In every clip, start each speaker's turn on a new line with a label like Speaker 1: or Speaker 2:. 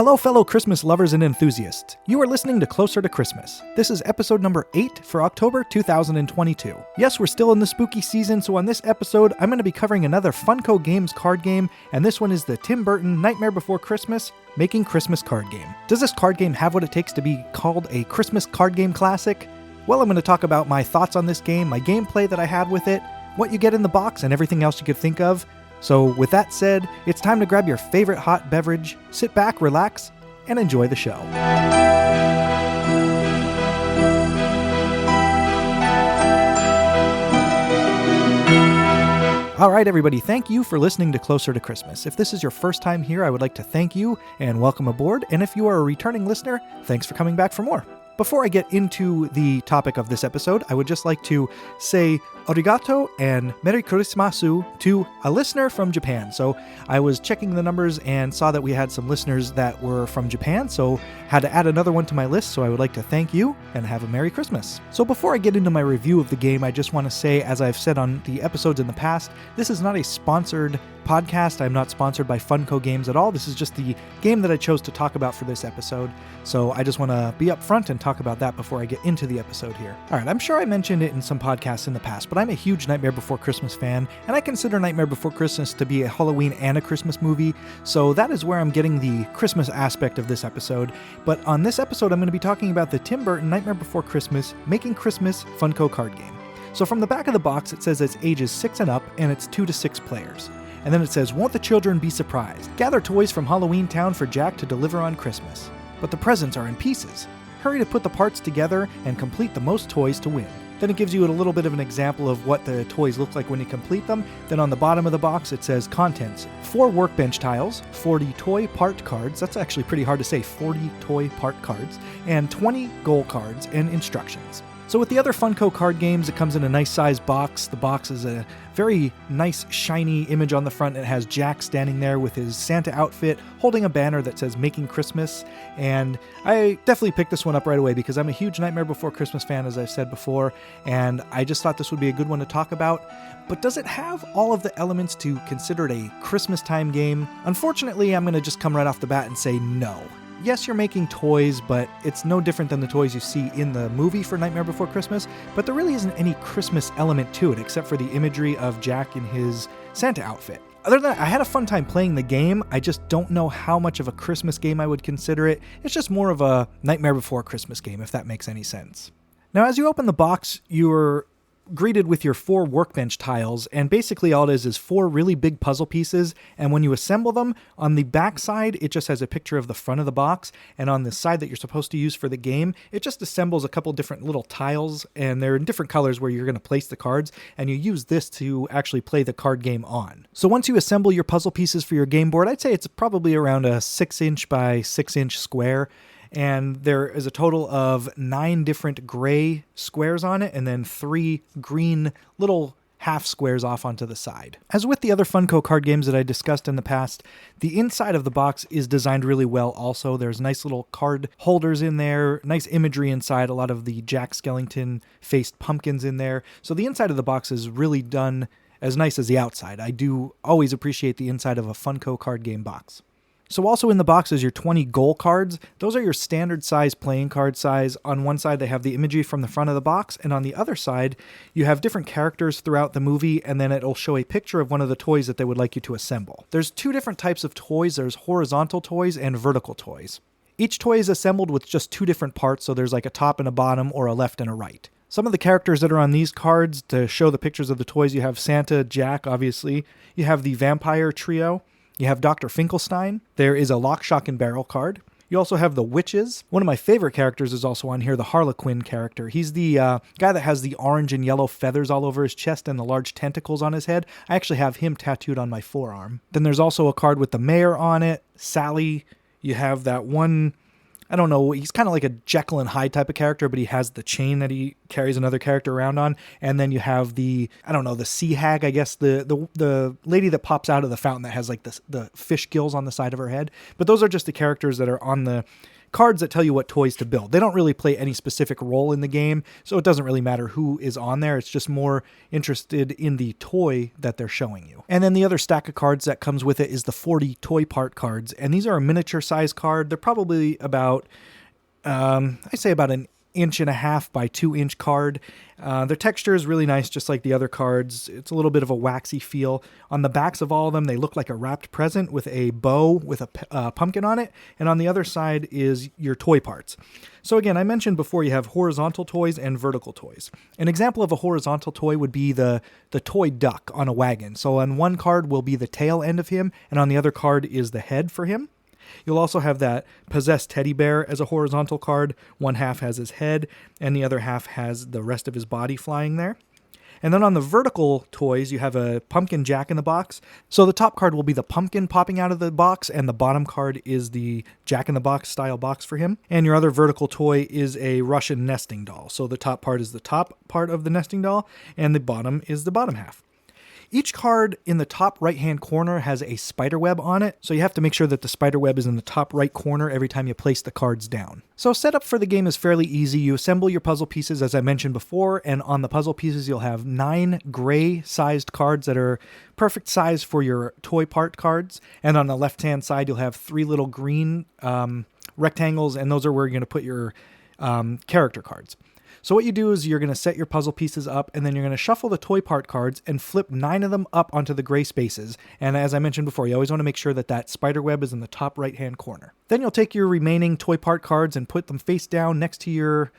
Speaker 1: Hello, fellow Christmas lovers and enthusiasts. You are listening to Closer to Christmas. This is episode number 8 for October 2022. Yes, we're still in the spooky season, so on this episode, I'm going to be covering another Funko Games card game, and this one is the Tim Burton Nightmare Before Christmas Making Christmas card game. Does this card game have what it takes to be called a Christmas card game classic? Well, I'm going to talk about my thoughts on this game, my gameplay that I had with it, what you get in the box, and everything else you could think of. So with that said, it's time to grab your favorite hot beverage, sit back, relax, and enjoy the show. All right, everybody, thank you for listening to Closer to Christmas. If this is your first time here, I would like to thank you and welcome aboard. And if you are a returning listener, thanks for coming back for more. Before I get into the topic of this episode, I would just like to say arigato and Merry Christmasu to a listener from Japan. So I was checking the numbers and saw that we had some listeners that were from Japan, so had to add another one to my list. So I would like to thank you and have a Merry Christmas. So before I get into my review of the game, I just want to say, as I've said on the episodes in the past, this is not a sponsored podcast. I'm not sponsored by Funko Games at all. This is just the game that I chose to talk about for this episode. So I just want to be upfront and talk about that before I get into the episode here. All right, I'm sure I mentioned it in some podcasts in the past, but I'm a huge Nightmare Before Christmas fan, and I consider Nightmare Before Christmas to be a Halloween and a Christmas movie, so that is where I'm getting the Christmas aspect of this episode. But on this episode, I'm going to be talking about the Tim Burton Nightmare Before Christmas Making Christmas Funko card game. So from the back of the box, it says it's ages 6 and up, and it's 2 to 6 players. And then it says, "Won't the children be surprised? Gather toys from Halloween Town for Jack to deliver on Christmas. But the presents are in pieces. Hurry to put the parts together and complete the most toys to win." Then it gives you a little bit of an example of what the toys look like when you complete them. Then on the bottom of the box, it says contents: 4 workbench tiles, 40 toy part cards, that's actually pretty hard to say, 40 toy part cards, and 20 goal cards and instructions. So with the other Funko card games, it comes in a nice sized box. The box is a very nice shiny image on the front. It has Jack standing there with his Santa outfit, holding a banner that says Making Christmas. And I definitely picked this one up right away because I'm a huge Nightmare Before Christmas fan, as I've said before, and I just thought this would be a good one to talk about. But does it have all of the elements to consider it a Christmas time game? Unfortunately, I'm going to just come right off the bat and say no. Yes, you're making toys, but it's no different than the toys you see in the movie for Nightmare Before Christmas, but there really isn't any Christmas element to it except for the imagery of Jack in his Santa outfit. Other than that, I had a fun time playing the game. I just don't know how much of a Christmas game I would consider it. It's just more of a Nightmare Before Christmas game, if that makes any sense. Now, as you open the box, you're greeted with your 4 workbench tiles, and basically all it is 4 really big puzzle pieces, and when you assemble them, on the back side it just has a picture of the front of the box, and on the side that you're supposed to use for the game, it just assembles a couple different little tiles, and they're in different colors where you're going to place the cards, and you use this to actually play the card game on. So once you assemble your puzzle pieces for your game board, I'd say it's probably around a 6-inch by 6-inch square, and there is a total of 9 different gray squares on it, and then 3 green little half squares off onto the side. As with the other Funko card games that I discussed in the past, the inside of the box is designed really well also. There's nice little card holders in there, nice imagery inside, a lot of the Jack Skellington faced pumpkins in there. So the inside of the box is really done as nice as the outside. I do always appreciate the inside of a Funko card game box. So also in the box is your 20 goal cards. Those are your standard size playing card size. On one side, they have the imagery from the front of the box, and on the other side, you have different characters throughout the movie, and then it'll show a picture of one of the toys that they would like you to assemble. There's 2 different types of toys. There's horizontal toys and vertical toys. Each toy is assembled with just 2 different parts, so there's like a top and a bottom or a left and a right. Some of the characters that are on these cards, to show the pictures of the toys, you have Santa, Jack, obviously. You have the vampire trio. You have Dr. Finkelstein. There is a Lock, Shock, and Barrel card. You also have the Witches. One of my favorite characters is also on here, the Harlequin character. He's the guy that has the orange and yellow feathers all over his chest and the large tentacles on his head. I actually have him tattooed on my forearm. Then there's also a card with the mayor on it, Sally. You have that one, I don't know, he's kind of like a Jekyll and Hyde type of character, but he has the chain that he carries another character around on. And then you have the, I don't know, the sea hag, I guess, the lady that pops out of the fountain that has like the fish gills on the side of her head. But those are just the characters that are on the cards that tell you what toys to build. They don't really play any specific role in the game, so it doesn't really matter who is on there. It's just more interested in the toy that they're showing you. And then the other stack of cards that comes with it is the 40 toy part cards, and these are a miniature size card. They're probably about, I say about an 1.5 by 2 inch card. Their texture is really nice, just like the other cards. It's a little bit of a waxy feel. On the backs of all of them, they look like a wrapped present with a bow with a pumpkin on it. And on the other side is your toy parts. So again, I mentioned before you have horizontal toys and vertical toys. An example of a horizontal toy would be the toy duck on a wagon. So on one card will be the tail end of him, and on the other card is the head for him. You'll also have that possessed teddy bear as a horizontal card. One half has his head, and the other half has the rest of his body flying there. And then on the vertical toys, you have a pumpkin jack-in-the-box. So the top card will be the pumpkin popping out of the box, and the bottom card is the jack-in-the-box style box for him. And your other vertical toy is a Russian nesting doll. So the top part is the top part of the nesting doll, and the bottom is the bottom half. Each card in the top right-hand corner has a spider web on it, so you have to make sure that the spider web is in the top right corner every time you place the cards down. So setup for the game is fairly easy. You assemble your puzzle pieces, as I mentioned before, and on the puzzle pieces you'll have 9 gray-sized cards that are perfect size for your toy part cards, and on the left-hand side you'll have 3 little green rectangles, and those are where you're going to put your character cards. So what you do is you're going to set your puzzle pieces up, and then you're going to shuffle the toy part cards and flip 9 of them up onto the gray spaces. And as I mentioned before, you always want to make sure that that spider web is in the top right-hand corner. Then you'll take your remaining toy part cards and put them face down next to your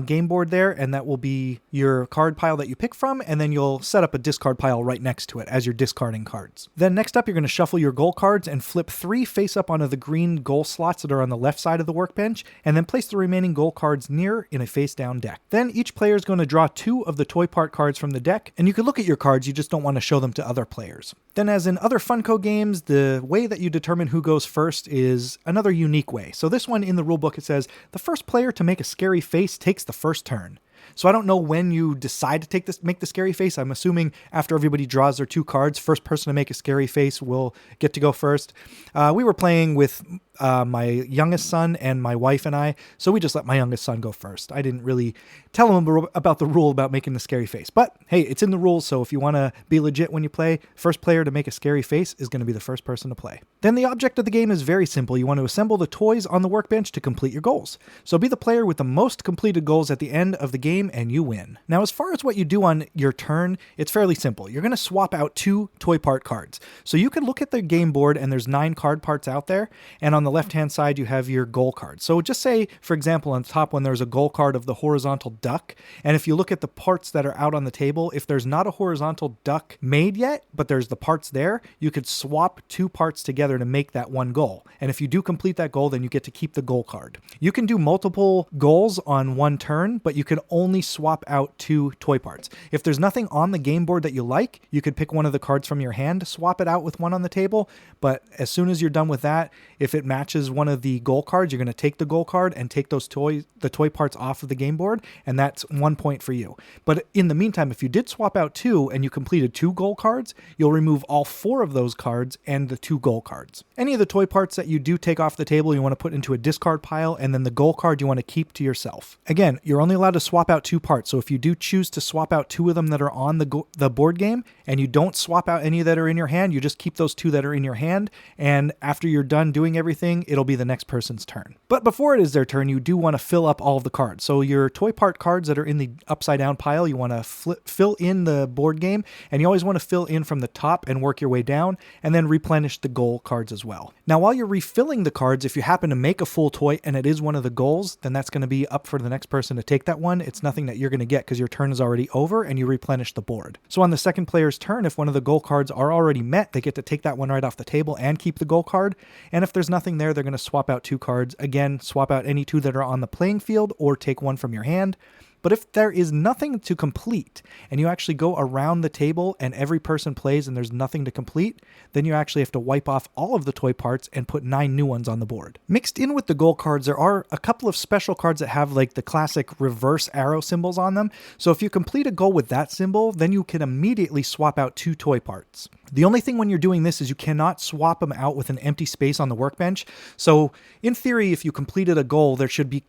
Speaker 1: game board there, and that will be your card pile that you pick from, and then you'll set up a discard pile right next to it as you're discarding cards. Then next up, you're going to shuffle your goal cards and flip 3 face up onto the green goal slots that are on the left side of the workbench, and then place the remaining goal cards near in a face down deck. Then each player is going to draw 2 of the toy part cards from the deck, and you can look at your cards, you just don't want to show them to other players. Then as in other Funko games, the way that you determine who goes first is another unique way. So this one in the rulebook, it says, the first player to make a scary face takes the first turn. So I don't know when you decide to make the scary face. I'm assuming after everybody draws their 2 cards, first person to make a scary face will get to go first. We were playing with my youngest son and my wife and I, so we just let my youngest son go first. I didn't really tell him about the rule about making the scary face. But hey, it's in the rules, so if you want to be legit when you play, first player to make a scary face is going to be the first person to play. Then the object of the game is very simple. You want to assemble the toys on the workbench to complete your goals. So be the player with the most completed goals at the end of the game, and you win. Now, as far as what you do on your turn, it's fairly simple. You're going to swap out 2 toy part cards. So you can look at the game board, and there's 9 card parts out there, and on the left-hand side, you have your goal card. So just say, for example, on the top one, there's a goal card of the horizontal duck, and if you look at the parts that are out on the table, if there's not a horizontal duck made yet, but there's the parts there, you could swap 2 parts together to make that one goal. And if you do complete that goal, then you get to keep the goal card. You can do multiple goals on one turn, but you can only swap out 2 toy parts. If there's nothing on the game board that you like, you could pick one of the cards from your hand, swap it out with one on the table, but as soon as you're done with that, if it matches one of the goal cards, you're going to take the goal card and take the toy parts off of the game board, and that's 1 point for you. But in the meantime, if you did swap out 2 and you completed 2 goal cards, you'll remove all 4 of those cards and the 2 goal cards. Any of the toy parts that you do take off the table, you want to put into a discard pile, and then the goal card you want to keep to yourself. Again, you're only allowed to swap out 2 parts, so if you do choose to swap out 2 of them that are on the board game, and you don't swap out any that are in your hand, you just keep those 2 that are in your hand, and after you're done doing everything, it'll be the next person's turn. But before it is their turn, you do want to fill up all of the cards. So your toy part cards that are in the upside down pile, you want to fill in the board game, and you always want to fill in from the top and work your way down, and then replenish the goal cards as well. Now, while you're refilling the cards, if you happen to make a full toy and it is one of the goals, then that's going to be up for the next person to take that one. It's nothing that you're going to get because your turn is already over and you replenish the board. So on the second player's turn, if one of the goal cards are already met, they get to take that one right off the table and keep the goal card. And if there's nothing there, they're going to swap out 2 cards. Again, swap out any 2 that are on the playing field or take one from your hand. But if there is nothing to complete and you actually go around the table and every person plays and there's nothing to complete, then you actually have to wipe off all of the toy parts and put 9 new ones on the board. Mixed in with the goal cards, there are a couple of special cards that have like the classic reverse arrow symbols on them. So if you complete a goal with that symbol, then you can immediately swap out 2 toy parts. The only thing when you're doing this is you cannot swap them out with an empty space on the workbench. So in theory, if you completed a goal, there should be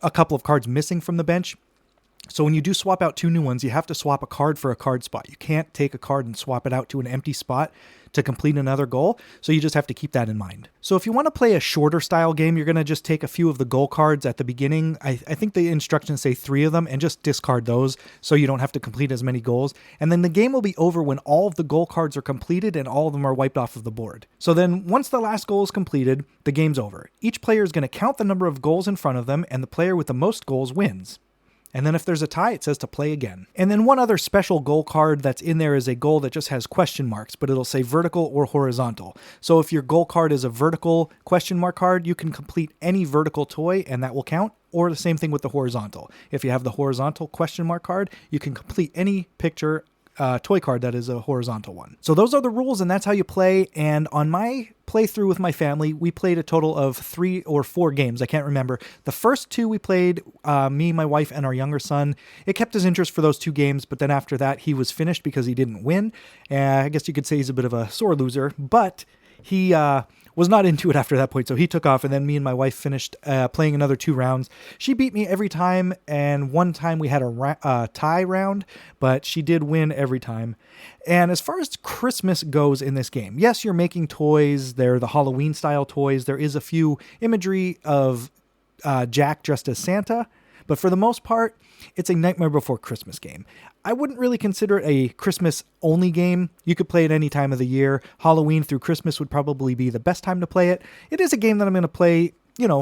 Speaker 1: a couple of cards missing from the bench. So when you do swap out 2 new ones, you have to swap a card for a card spot. You can't take a card and swap it out to an empty spot to complete another goal. So you just have to keep that in mind. So if you want to play a shorter style game, you're going to just take a few of the goal cards at the beginning. I think the instructions say 3 of them, and just discard those so you don't have to complete as many goals. And then the game will be over when all of the goal cards are completed and all of them are wiped off of the board. So then once the last goal is completed, the game's over. Each player is going to count the number of goals in front of them, and the player with the most goals wins. And then if there's a tie, it says to play again. And then one other special goal card that's in there is a goal that just has question marks, but it'll say vertical or horizontal. So if your goal card is a vertical question mark card, you can complete any vertical toy and that will count. Or the same thing with the horizontal. If you have the horizontal question mark card, you can complete any picture toy card that is a horizontal one. So those are the rules, and that's how you play. And on my playthrough with my family, we played a total of 3 or 4 games. I can't remember. The first 2 we played, me, my wife, and our younger son. It kept his interest for those 2 games, but then after that, he was finished because he didn't win. I guess you could say he's a bit of a sore loser, but he was not into it after that point, so he took off, and then me and my wife finished playing another 2 rounds. She beat me every time, and one time we had a tie round, but she did win every time. And as far as Christmas goes in this game, yes, you're making toys. They're the Halloween-style toys. There is a few imagery of Jack dressed as Santa, but for the most part, it's a Nightmare Before Christmas game. I wouldn't really consider it a Christmas-only game. You could play it any time of the year. Halloween through Christmas would probably be the best time to play it. It is a game that I'm going to play,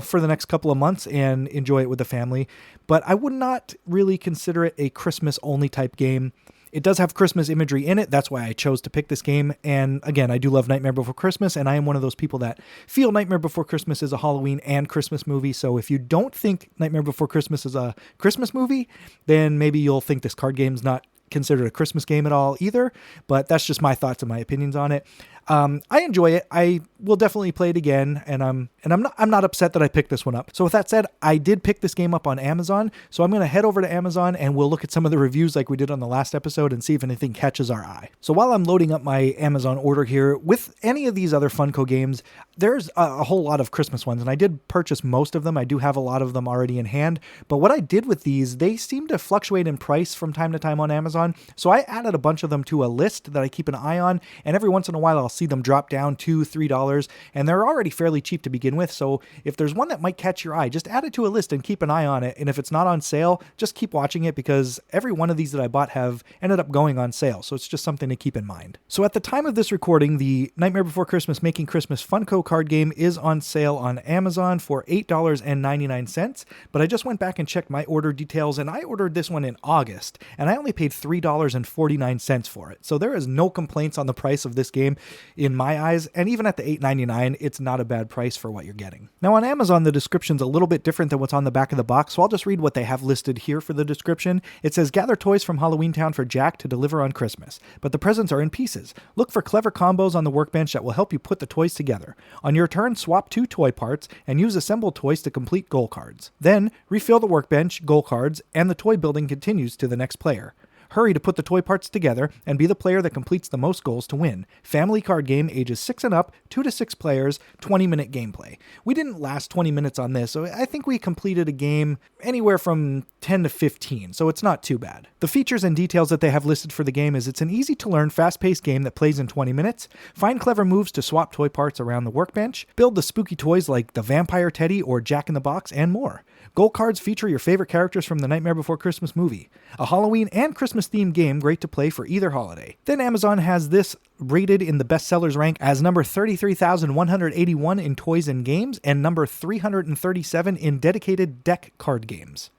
Speaker 1: for the next couple of months and enjoy it with the family. But I would not really consider it a Christmas-only type game. It does have Christmas imagery in it. That's why I chose to pick this game. And again, I do love Nightmare Before Christmas, and I am one of those people that feel Nightmare Before Christmas is a Halloween and Christmas movie. So if you don't think Nightmare Before Christmas is a Christmas movie, then maybe you'll think this card game's not considered a Christmas game at all either. But that's just my thoughts and my opinions on it. I enjoy it. I will definitely play it again, and I'm not upset that I picked this one up. So with that said, I did pick this game up on Amazon, so I'm going to head over to Amazon and we'll look at some of the reviews like we did on the last episode and see if anything catches our eye. So while I'm loading up my Amazon order here, with any of these other Funko games, there's a whole lot of Christmas ones, and I did purchase most of them. I do have a lot of them already in hand, but what I did with these, they seem to fluctuate in price from time to time on Amazon, so I added a bunch of them to a list that I keep an eye on, and every once in a while I'll see them drop down $2, $3, and they're already fairly cheap to begin with. So if there's one that might catch your eye, just add it to a list and keep an eye on it. And if it's not on sale, just keep watching it, because every one of these that I bought have ended up going on sale. So it's just something to keep in mind. So at the time of this recording, the Nightmare Before Christmas Making Christmas Funko card game is on sale on Amazon for $8.99. But I just went back and checked my order details, and I ordered this one in August, and I only paid $3.49 for it. So there is no complaints on the price of this game in my eyes, and even at the $8.99, it's not a bad price for what you're getting. Now on Amazon, the description's a little bit different than what's on the back of the box, so I'll just read what they have listed here for the description. It says, gather toys from Halloween Town for Jack to deliver on Christmas, but the presents are in pieces. Look for clever combos on the workbench that will help you put the toys together. On your turn, swap 2 toy parts and use assembled toys to complete goal cards. Then, refill the workbench, goal cards, and the toy building continues to the next player. Hurry to put the toy parts together and be the player that completes the most goals to win. Family card game, ages 6 and up, 2 to 6 players, 20-minute gameplay. We didn't last 20 minutes on this, so I think we completed a game anywhere from 10 to 15, so it's not too bad. The features and details that they have listed for the game is it's an easy-to-learn, fast-paced game that plays in 20 minutes. Find clever moves to swap toy parts around the workbench. Build the spooky toys like the Vampire Teddy or Jack in the Box, and more. Goal cards feature your favorite characters from the Nightmare Before Christmas movie. A Halloween and Christmas-themed game great to play for either holiday. Then Amazon has this rated in the bestsellers rank as number 33,181 in toys and games and number 337 in dedicated deck card games.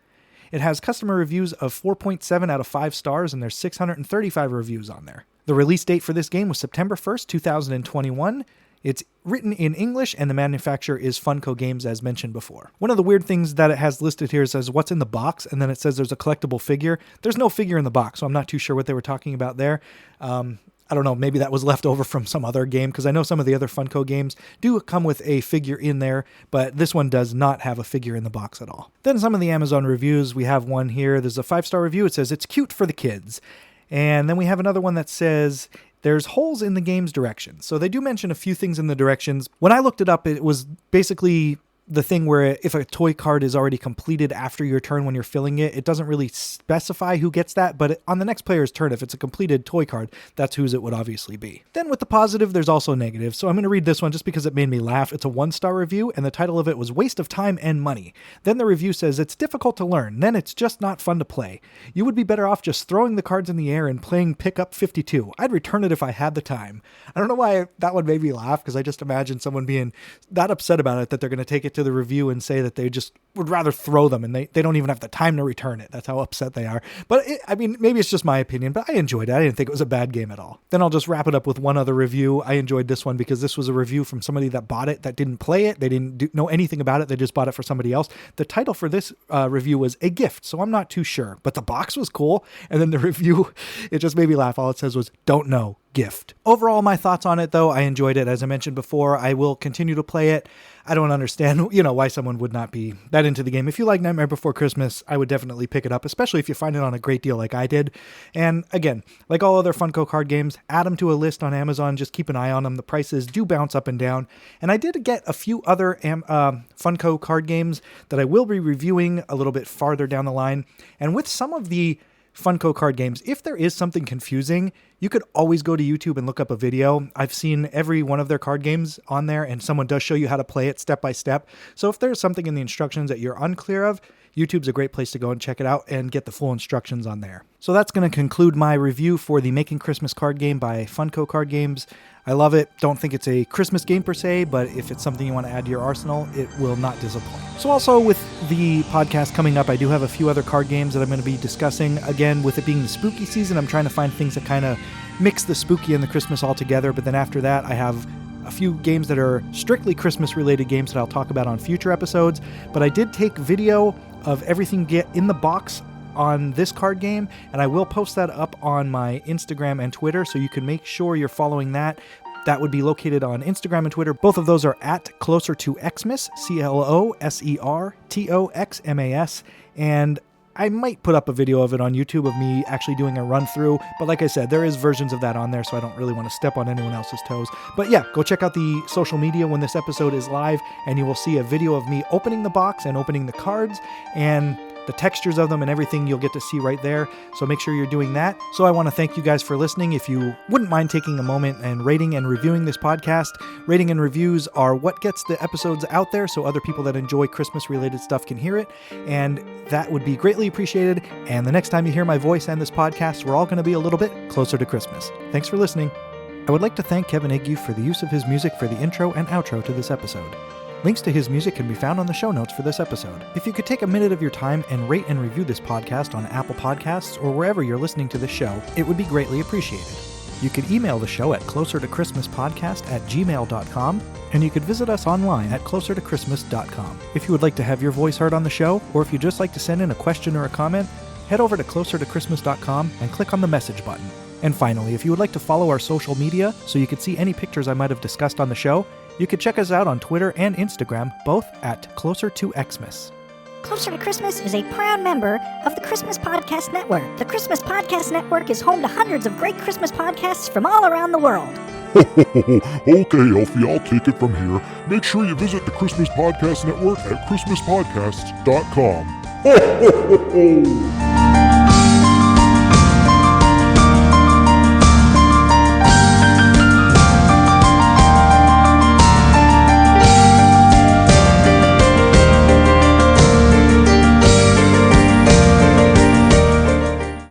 Speaker 1: It has customer reviews of 4.7 out of 5 stars, and there's 635 reviews on there. The release date for this game was September 1st, 2021. It's written in English, and the manufacturer is Funko Games, as mentioned before. One of the weird things that it has listed here says what's in the box, and then it says there's a collectible figure. There's no figure in the box, so I'm not too sure what they were talking about there. I don't know, maybe that was left over from some other game, because I know some of the other Funko games do come with a figure in there, but this one does not have a figure in the box at all. Then some of the Amazon reviews, we have one here. There's a 5-star review. It says, it's cute for the kids. And then we have another one that says, there's holes in the game's directions. So they do mention a few things in the directions. When I looked it up, it was basically the thing where if a toy card is already completed after your turn when you're filling it, it doesn't really specify who gets that, but on the next player's turn, if it's a completed toy card, that's whose it would obviously be. Then with the positive, there's also negative, so I'm going to read this one just because it made me laugh. It's a 1-star review, and the title of it was Waste of Time and Money. Then the review says, it's difficult to learn, then it's just not fun to play. You would be better off just throwing the cards in the air and playing Pick Up 52. I'd return it if I had the time. I don't know why that one made me laugh, because I just imagine someone being that upset about it that they're going to take it to the review and say that they just would rather throw them and they don't even have the time to return it. That's how upset they are. But maybe it's just my opinion, but I enjoyed it. I didn't think it was a bad game at all. Then I'll just wrap it up with one other review. I enjoyed this one because this was a review from somebody that bought it that didn't play it. They didn't know anything about it. They just bought it for somebody else. The title for this review was A Gift, so I'm not too sure, but the box was cool. And then the review, it just made me laugh. All it says was, don't know. Gift. Overall, my thoughts on it, though, I enjoyed it. As I mentioned before, I will continue to play it. I don't understand, why someone would not be that into the game. If you like Nightmare Before Christmas, I would definitely pick it up, especially if you find it on a great deal like I did. And again, like all other Funko card games, add them to a list on Amazon. Just keep an eye on them. The prices do bounce up and down. And I did get a few other Funko card games that I will be reviewing a little bit farther down the line. And with some of the Funko card games, if there is something confusing, you could always go to YouTube and look up a video. I've seen every one of their card games on there, and someone does show you how to play it step by step. So if there's something in the instructions that you're unclear of, YouTube's a great place to go and check it out and get the full instructions on there. So that's going to conclude my review for the Making Christmas card game by Funko Card Games. I love it. Don't think it's a Christmas game per se, but if it's something you want to add to your arsenal, it will not disappoint. So also with the podcast coming up, I do have a few other card games that I'm going to be discussing. Again, with it being the spooky season, I'm trying to find things that kind of mix the spooky and the Christmas all together. But then after that, I have a few games that are strictly Christmas-related games that I'll talk about on future episodes. But I did take video of everything get in the box on this card game, and I will post that up on my Instagram and Twitter, so you can make sure you're following that. That would be located on Instagram and Twitter. Both of those are at Closer to Xmas, CLOSERTOXMAS, and I might put up a video of it on YouTube of me actually doing a run through, but like I said, there is versions of that on there, so I don't really want to step on anyone else's toes. But yeah, go check out the social media when this episode is live, and you will see a video of me opening the box and opening the cards, and the textures of them and everything you'll get to see right there. So make sure you're doing that. So I want to thank you guys for listening. If you wouldn't mind taking a moment and rating and reviewing this podcast, rating and reviews are what gets the episodes out there so other people that enjoy Christmas related stuff can hear it. And that would be greatly appreciated. And the next time you hear my voice and this podcast, we're all going to be a little bit closer to Christmas. Thanks for listening. I would like to thank Kevin Iggy for the use of his music for the intro and outro to this episode. Links to his music can be found on the show notes for this episode. If you could take a minute of your time and rate and review this podcast on Apple Podcasts or wherever you're listening to the show, it would be greatly appreciated. You could email the show at closertochristmaspodcast@gmail.com, and you could visit us online at closertochristmas.com. If you would like to have your voice heard on the show, or if you'd just like to send in a question or a comment, head over to closertochristmas.com and click on the message button. And finally, if you would like to follow our social media so you could see any pictures I might have discussed on the show, you can check us out on Twitter and Instagram, both at Closer to Xmas.
Speaker 2: Closer to Christmas is a proud member of the Christmas Podcast Network. The Christmas Podcast Network is home to hundreds of great Christmas podcasts from all around the world.
Speaker 3: Okay, Elfie, I'll take it from here. Make sure you visit the Christmas Podcast Network at christmaspodcasts.com.